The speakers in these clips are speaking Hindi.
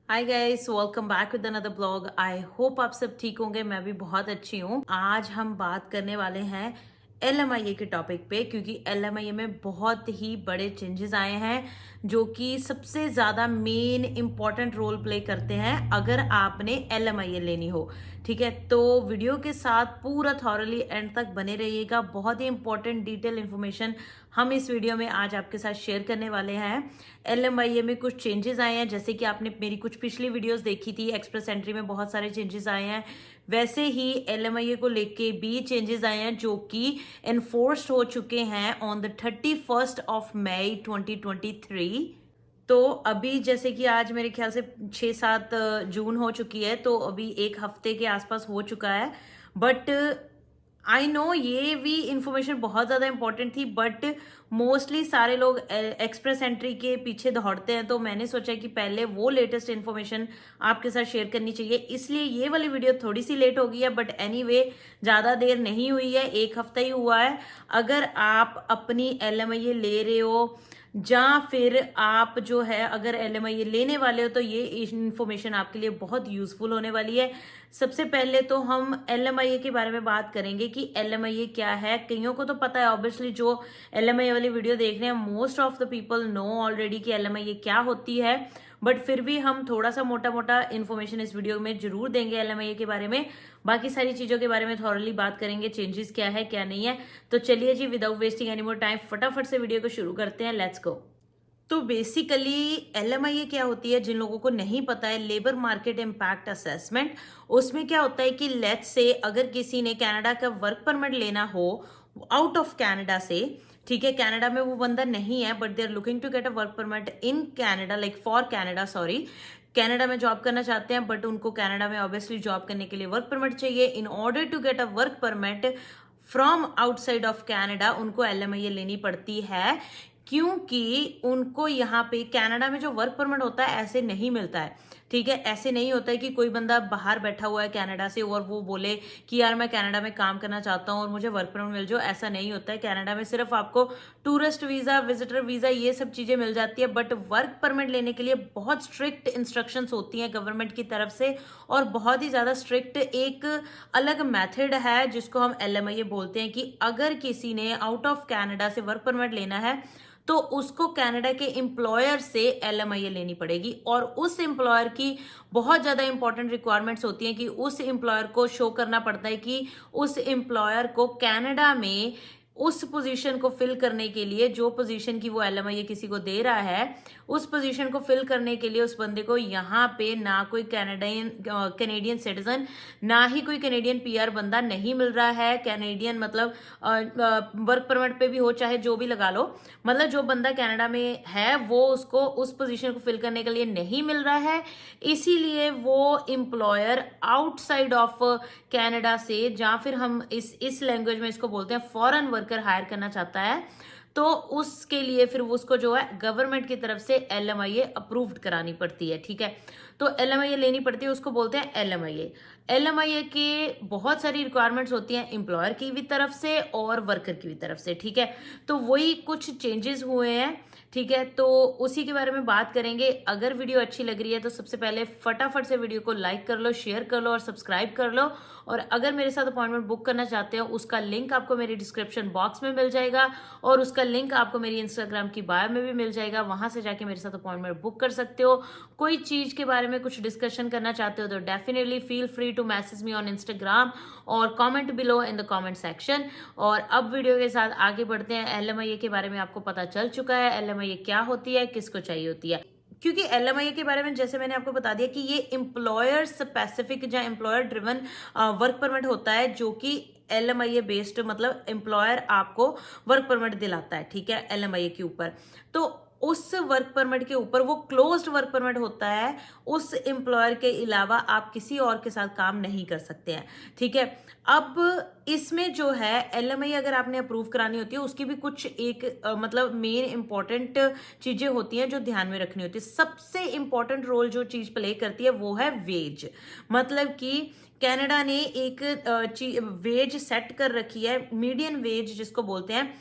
Hi guys, welcome back with another blog. I hope आप सब ठीक होंगे। मैं भी बहुत अच्छी हूँ। आज हम बात करने वाले हैं LMIA के टॉपिक पे, क्योंकि LMIA में बहुत ही बड़े चेंजेस आए हैं जो कि सबसे ज़्यादा मेन इंपॉर्टेंट रोल प्ले करते हैं अगर आपने LMIA लेनी हो। ठीक है, तो वीडियो के साथ पूरा थॉरली एंड तक बने रहिएगा। बहुत ही इंपॉर्टेंट डिटेल इन्फॉर्मेशन हम इस वीडियो में आज आपके साथ शेयर करने वाले हैं। LMIA में कुछ चेंजेस आए हैं, जैसे कि आपने मेरी कुछ पिछली वीडियोस देखी थी, एक्सप्रेस एंट्री में बहुत सारे चेंजेस आए हैं। वैसे ही LMIA को लेके भी चेंजेस आए हैं जो कि एनफोर्स्ड हो चुके हैं ऑन द 31 मई 2023। तो अभी जैसे कि आज मेरे ख्याल से 6-7 जून हो चुकी है, तो अभी एक हफ्ते के आसपास हो चुका है। बट आई नो ये भी इंफॉर्मेशन बहुत ज़्यादा इंपॉर्टेंट थी, बट मोस्टली सारे लोग एक्सप्रेस एंट्री के पीछे दौड़ते हैं, तो मैंने सोचा कि पहले वो लेटेस्ट इन्फॉर्मेशन आपके साथ शेयर करनी चाहिए। इसलिए ये वाली वीडियो थोड़ी सी लेट हो गई है, बट एनीवे ज़्यादा देर नहीं हुई है, एक हफ्ता ही हुआ है। अगर आप अपनी LMIA ले रहे हो या फिर आप जो है अगर LMIA लेने वाले हो, तो ये इंफॉर्मेशन आपके लिए बहुत यूजफुल होने वाली है। सबसे पहले तो हम LMIA के बारे में बात करेंगे कि LMIA क्या है। कईयों को तो पता है, ऑब्वियसली जो LMIA वाली वीडियो देख रहे हैं, most of the people know already कि LMIA क्या होती है, बट फिर भी हम थोड़ा सा मोटा मोटा इन्फॉर्मेशन इस वीडियो में जरूर देंगे LMIA के बारे में। बाकी सारी चीजों के बारे में थॉरली बात करेंगे, चेंजेस क्या है क्या नहीं है। तो चलिए जी, without wasting any more time फटाफट से वीडियो को शुरू करते हैं। Let's go. तो बेसिकली LMIA क्या होती है, जिन लोगों को नहीं पता है, लेबर मार्केट इम्पैक्ट असेसमेंट। उसमें क्या होता है कि लेट्स से अगर किसी ने कनाडा का वर्क परमिट लेना हो आउट ऑफ कनाडा से, ठीक है, कनाडा में वो बंदा नहीं है but they are looking to get a work permit in Canada, like for Canada, sorry, Canada में जॉब करना चाहते हैं, बट उनको कनाडा में ऑब्वियसली जॉब करने के लिए वर्क परमिट चाहिए। In order to get a work permit from outside of Canada उनको LMIA लेनी पड़ती है, क्योंकि उनको यहाँ पे कनाडा में जो वर्क परमिट होता है ऐसे नहीं मिलता है। ठीक है, ऐसे नहीं होता है कि कोई बंदा बाहर बैठा हुआ है कनाडा से और वो बोले कि यार मैं कनाडा में काम करना चाहता हूँ और मुझे वर्क परमिट मिल जाओ। ऐसा नहीं होता है। कनाडा में सिर्फ आपको टूरिस्ट वीजा, विजिटर वीजा, ये सब चीजें मिल जाती है, बट वर्क परमिट लेने के लिए बहुत स्ट्रिक्ट इंस्ट्रक्शंस होती हैं गवर्नमेंट की तरफ से, और बहुत ही ज्यादा स्ट्रिक्ट एक अलग मेथड है जिसको हम LMIA बोलते हैं। कि अगर किसी ने आउट ऑफ कनाडा से वर्क परमिट लेना है तो उसको कनाडा के एम्प्लॉयर से LMIA लेनी पड़ेगी, और उस एम्प्लॉयर की बहुत ज़्यादा इंपॉर्टेंट रिक्वायरमेंट्स होती हैं कि उस एम्प्लॉयर को शो करना पड़ता है कि उस एम्प्लॉयर को कनाडा में उस पोजीशन को फिल करने के लिए, जो पोजीशन की वो LMIA किसी को दे रहा है, उस पोजीशन को फिल करने के लिए उस बंदे को यहाँ पे ना कोई कैनेडियन सिटीजन, ना ही कोई कैनेडियन PR बंदा नहीं मिल रहा है। कैनेडियन मतलब वर्क परमिट पे भी हो, चाहे जो भी लगा लो, मतलब जो बंदा कनाडा में है वो उसको उस पोजीशन को फिल करने के लिए नहीं मिल रहा है। इसीलिए वो एम्प्लॉयर आउटसाइड ऑफ कनाडा से, या फिर हम इस लैंग्वेज में इसको बोलते हैं फॉरेन वर्कर हायर करना चाहता है, तो उसके लिए फिर उसको जो है गवर्नमेंट की तरफ से LMIA अप्रूव्ड करानी पड़ती है। ठीक है, तो LMIA लेनी पड़ती है, उसको बोलते हैं LMIA। LMIA के बहुत सारी रिक्वायरमेंट्स होती हैं एम्प्लॉयर की भी तरफ से और वर्कर की भी तरफ से। ठीक है, तो वही कुछ चेंजेस हुए हैं। ठीक है, तो उसी के बारे में बात करेंगे। अगर वीडियो अच्छी लग रही है तो सबसे पहले फटाफट से वीडियो को लाइक कर लो, शेयर कर लो और सब्सक्राइब कर लो। और अगर मेरे साथ अपॉइंटमेंट बुक करना चाहते हो, उसका लिंक आपको मेरी डिस्क्रिप्शन बॉक्स में मिल जाएगा, और उसका लिंक आपको मेरी इंस्टाग्राम की बायो में भी मिल जाएगा। वहां से जाके मेरे साथ अपॉइंटमेंट बुक कर सकते हो। कोई चीज के बारे में कुछ डिस्कशन करना चाहते हो तो definitely feel free to message me on Instagram और comment below in the comment section. और अब वीडियो के साथ आगे बढ़ते हैं। LMIA के बारे में आपको पता चल चुका है, LMIA क्या होती है, किसको चाहिए होती है। क्योंकि LMIA के बारे में जैसे मैंने आपको बता दिया कि ये एम्प्लॉयर स्पेसिफिक या एम्प्लॉयर ड्रिवन वर्क परमिट होता है, जो कि LMIA बेस्ड, मतलब एम्प्लॉयर आपको वर्क परमिट दिलाता है। ठीक है, LMIA के ऊपर, तो उस वर्क परमिट के ऊपर वो क्लोज्ड वर्क परमिट होता है। उस एम्प्लॉयर के अलावा आप किसी और के साथ काम नहीं कर सकते हैं। ठीक है, अब इसमें जो है LMIA अगर आपने अप्रूव करानी होती है, उसकी भी कुछ एक मतलब मेन इंपॉर्टेंट चीजें होती हैं जो ध्यान में रखनी होती है। सबसे इंपॉर्टेंट रोल जो चीज प्ले करती है वो है वेज। मतलब कि कनाडा ने एक वेज सेट कर रखी है, मीडियन वेज जिसको बोलते हैं।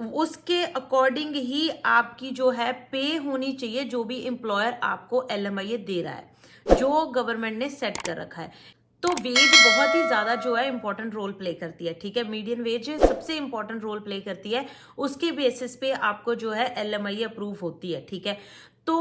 उसके अकॉर्डिंग ही आपकी जो है पे होनी चाहिए, जो भी एम्प्लॉयर आपको LMIA दे रहा है, जो गवर्नमेंट ने सेट कर रखा है। तो वेज बहुत ही ज्यादा जो है इंपॉर्टेंट रोल प्ले करती है, ठीक है। मीडियन वेज सबसे इंपॉर्टेंट रोल प्ले करती है, उसके बेसिस पे आपको जो है LMIA अप्रूव होती है, ठीक है। तो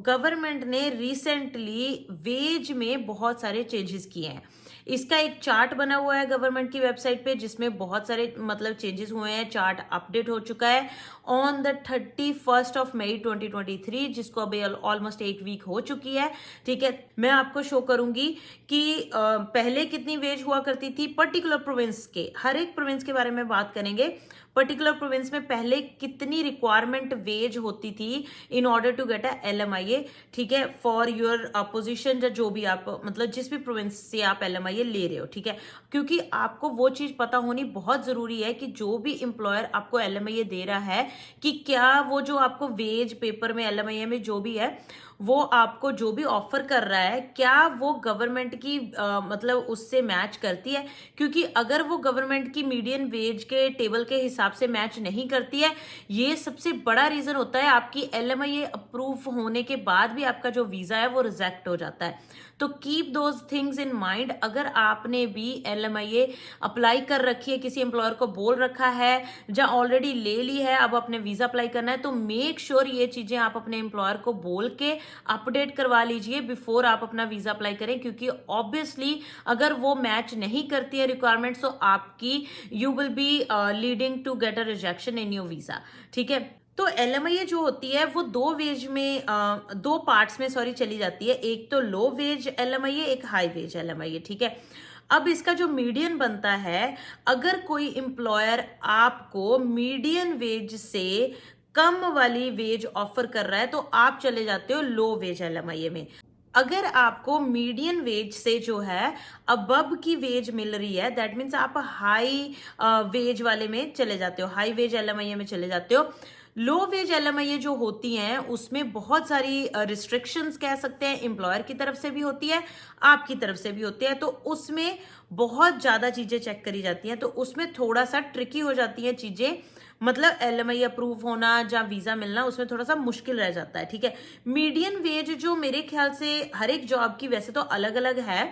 गवर्नमेंट ने रिसेंटली वेज में बहुत सारे चेंजेस किए हैं। इसका एक चार्ट बना हुआ है गवर्नमेंट की वेबसाइट पे, जिसमें बहुत सारे मतलब चेंजेस हुए हैं। चार्ट अपडेट हो चुका है ऑन द 31 मई 2023, जिसको अभी ऑलमोस्ट एक वीक हो चुकी है, ठीक है। मैं आपको शो करूंगी कि पहले कितनी वेज हुआ करती थी पर्टिकुलर प्रोविंस के, हर एक प्रोविंस के बारे में बात करेंगे। पर्टिकुलर प्रोविंस में पहले कितनी रिक्वायरमेंट वेज होती थी in order to get a LMIA, ठीक है, फॉर योर पोजीशन, या जो भी आप मतलब जिस भी प्रोविंस से आप LMIA ले रहे हो, ठीक है। क्योंकि आपको वो चीज पता होनी बहुत जरूरी है कि जो भी एम्प्लॉयर आपको LMIA दे रहा है, कि क्या वो जो आपको वेज पेपर में LMIA में जो भी है, वो आपको जो भी ऑफर कर रहा है, क्या वो गवर्नमेंट की मतलब उससे मैच करती है। क्योंकि अगर वो गवर्नमेंट की मीडियन वेज के टेबल के हिसाब से मैच नहीं करती है, ये सबसे बड़ा रीजन होता है आपकी LMIA अप्रूव होने के बाद भी आपका जो वीजा है वो रिजेक्ट हो जाता है। तो keep those things in mind. अगर आपने भी LMIA अप्लाई कर रखी है, किसी एम्प्लॉयर को बोल रखा है, या ऑलरेडी ले ली है, अब अपने वीजा अप्लाई करना है, तो मेक श्योर ये चीजें आप अपने एम्प्लॉयर को बोल के अपडेट करवा लीजिए बिफोर आप अपना वीजा अप्लाई करें। क्योंकि ऑब्वियसली अगर वो मैच नहीं करती है रिक्वायरमेंट्स, तो आपकी you will be leading to get a rejection in your visa, ठीक है। तो LMIA जो होती है वो दो वेज में दो पार्ट्स में सॉरी चली जाती है। एक तो लो वेज LMIA, एक हाई वेज LMIA, ठीक है। अब इसका जो मीडियन बनता है, अगर कोई एम्प्लॉयर आपको मीडियन वेज से कम वाली वेज ऑफर कर रहा है, तो आप चले जाते हो लो वेज LMIA में। अगर आपको मीडियन वेज से जो है अबव की वेज मिल रही है, दैट मीन्स आप हाई वेज वाले में चले जाते हो, हाई वेज LMIA में चले जाते हो। लो वेज LMIA जो होती हैं उसमें बहुत सारी रिस्ट्रिक्शंस कह सकते हैं, एम्प्लॉयर की तरफ से भी होती है, आपकी तरफ से भी होती है। तो उसमें बहुत ज्यादा चीजें चेक करी जाती हैं, तो उसमें थोड़ा सा ट्रिकी हो जाती हैं चीजें। मतलब LMIA अप्रूव होना या वीजा मिलना उसमें थोड़ा सा मुश्किल रह जाता है, ठीक है। मीडियन वेज जो मेरे ख्याल से हर एक जॉब की वैसे तो अलग अलग है,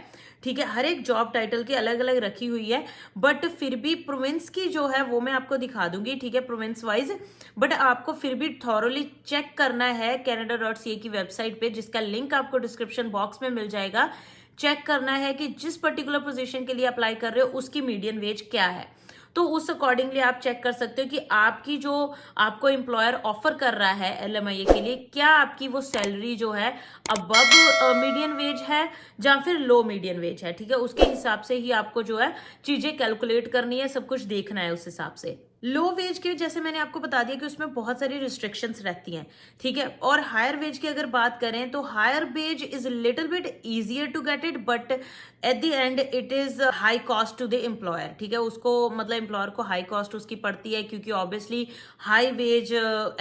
ठीक है, हर एक जॉब टाइटल की अलग अलग रखी हुई है, बट फिर भी प्रोविंस की जो है वो मैं आपको दिखा दूंगी, ठीक है, प्रोविंस वाइज। बट आपको फिर भी थॉरोली चेक करना है canada.ca की वेबसाइट पे, जिसका लिंक आपको डिस्क्रिप्शन बॉक्स में मिल जाएगा। चेक करना है कि जिस पर्टिकुलर पोजीशन के लिए अप्लाई कर रहे हो उसकी मीडियन वेज क्या है। तो उस अकॉर्डिंगली आप चेक कर सकते हो कि आपकी जो आपको एम्प्लॉयर ऑफर कर रहा है LMIA के लिए, क्या आपकी वो सैलरी जो है अबव मीडियन वेज है या फिर लो मीडियन वेज है, ठीक है। उसके हिसाब से ही आपको जो है चीजें कैलकुलेट करनी है, सब कुछ देखना है उस हिसाब से। लो वेज के जैसे मैंने आपको बता दिया कि उसमें बहुत सारी रिस्ट्रिक्शंस रहती हैं, ठीक है। और हायर वेज की अगर बात करें तो higher wage is little bit easier to get it, but at the end it is high cost to the employer, ठीक है। उसको मतलब एम्प्लॉयर को हाई कॉस्ट उसकी पड़ती है, क्योंकि ऑब्वियसली हाई वेज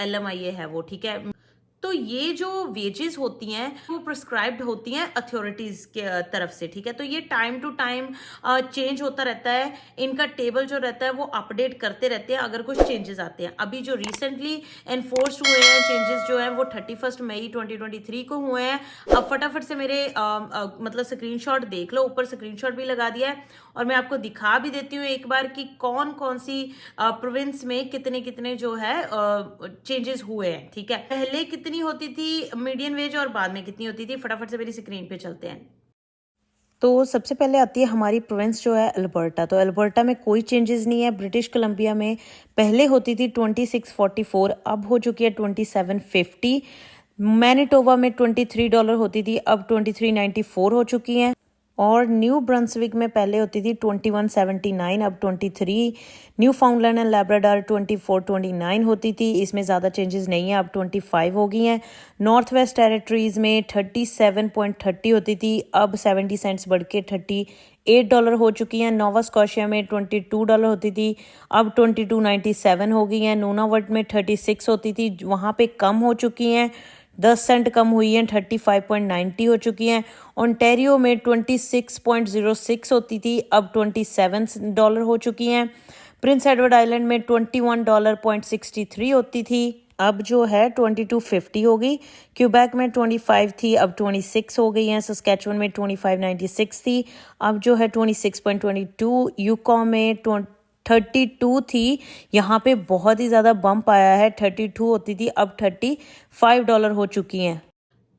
LMIA है वो, ठीक है। तो ये जो वेजेस होती हैं वो प्रिस्क्राइब्ड होती हैं अथॉरिटीज के तरफ से, ठीक है। तो ये टाइम टू टाइम चेंज होता रहता है, इनका टेबल जो रहता है वो अपडेट करते रहते हैं अगर कुछ चेंजेस आते हैं। अभी जो रिसेंटली एनफोर्स्ड हुए हैं चेंजेस जो हैं वो 31 मई 2023 को हुए हैं। अब फटाफट से मेरे मतलब स्क्रीनशॉट देख लो, ऊपर स्क्रीनशॉट भी लगा दिया है, और मैं आपको दिखा भी देती हूँ एक बार कि कौन कौन सी प्रोविंस में कितने कितने जो है चेंजेस हुए हैं, ठीक है। पहले कितनी होती थी मीडियन वेज और बाद में कितनी होती थी, फटाफट से मेरी स्क्रीन पे चलते हैं। तो सबसे पहले आती है हमारी प्रोविंस जो है अल्बर्टा। तो अल्बर्टा में कोई चेंजेस नहीं है। ब्रिटिश कोलंबिया में पहले होती थी 2644, अब हो चुकी है 2750। मैनिटोबा में $23 होती थी, अब 2394 हो चुकी हैं। और न्यू ब्रंसविक में पहले होती थी 2179, अब 23। न्यू फाउंडलैंड एंड लैब्राडोर 2429 होती थी, इसमें ज़्यादा चेंजेस नहीं है, अब 25 हो गई हैं। नॉर्थ वेस्ट टेरिटरीज़ में 37.30 होती थी, अब 70 सेंट्स बढ़ के $38 हो चुकी हैं। नोवा स्कॉशिया में $22 होती थी, अब 2297 हो गई हैं। नूनावर्ट में 36 होती थी, वहाँ पे कम हो चुकी हैं, 10 सेंट कम हुई हैं, 35.90 हो चुकी हैं। ओंटारियो में 26.06 होती थी, अब $27 हो चुकी हैं। प्रिंस एडवर्ड आइलैंड में $21.63 होती थी, अब जो है 22.50 हो गई। क्यूबेक में 25 थी, अब 26 हो गई है। सस्केचुअन में 25.96 थी, अब जो है 26.22। यूकॉन में 32 थी, यहाँ पे बहुत ही ज़्यादा बम्प आया है। 32 होती थी, अब $35 हो चुकी हैं।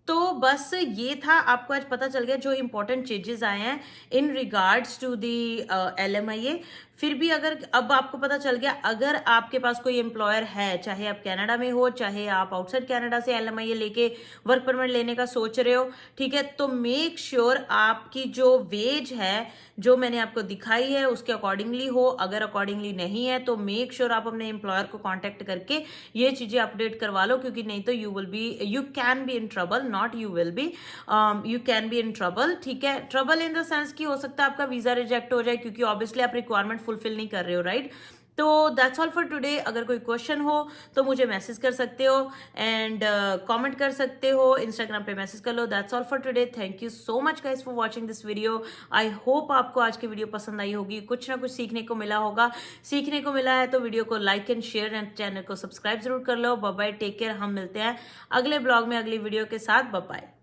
तो बस ये था, आपको आज पता चल गया जो इंपॉर्टेंट चेंजेस आए हैं in regards to the LMIA। फिर भी अगर अब आपको पता चल गया, अगर आपके पास कोई एम्प्लॉयर है, चाहे आप कनाडा में हो, चाहे आप आउटसाइड कनाडा से LMIA लेके वर्क परमिट लेने का सोच रहे हो, ठीक है, तो मेक श्योर आपकी जो वेज है जो मैंने आपको दिखाई है उसके अकॉर्डिंगली हो। अगर अकॉर्डिंगली नहीं है तो मेक श्योर आप अपने एम्प्लॉयर को कांटेक्ट करके ये चीजें अपडेट करवा लो, क्योंकि नहीं तो you can be in trouble, not you will B, you can be in trouble. ठीक है, ट्रबल इन द सेंस कि हो सकता है आपका वीजा रिजेक्ट हो जाए, क्योंकि ऑब्वियसली आप रिक्वायरमेंट फुलफिल नहीं कर रहे हो, राइट। तो दैट्स ऑल फॉर टुडे। अगर कोई क्वेश्चन हो तो मुझे मैसेज कर सकते हो एंड कमेंट कर सकते हो, इंस्टाग्राम पे मैसेज कर लो। That's all for today. Thank you so much guys for watching this video. I hope आपको आज की वीडियो पसंद आई होगी, कुछ ना कुछ सीखने को मिला होगा। सीखने को मिला है तो वीडियो को like and share and channel को सब्सक्राइब जरूर कर लो। Bye bye, take care. हम मिलते हैं अगले ब्लॉग में अगली वीडियो के साथ। Bye bye.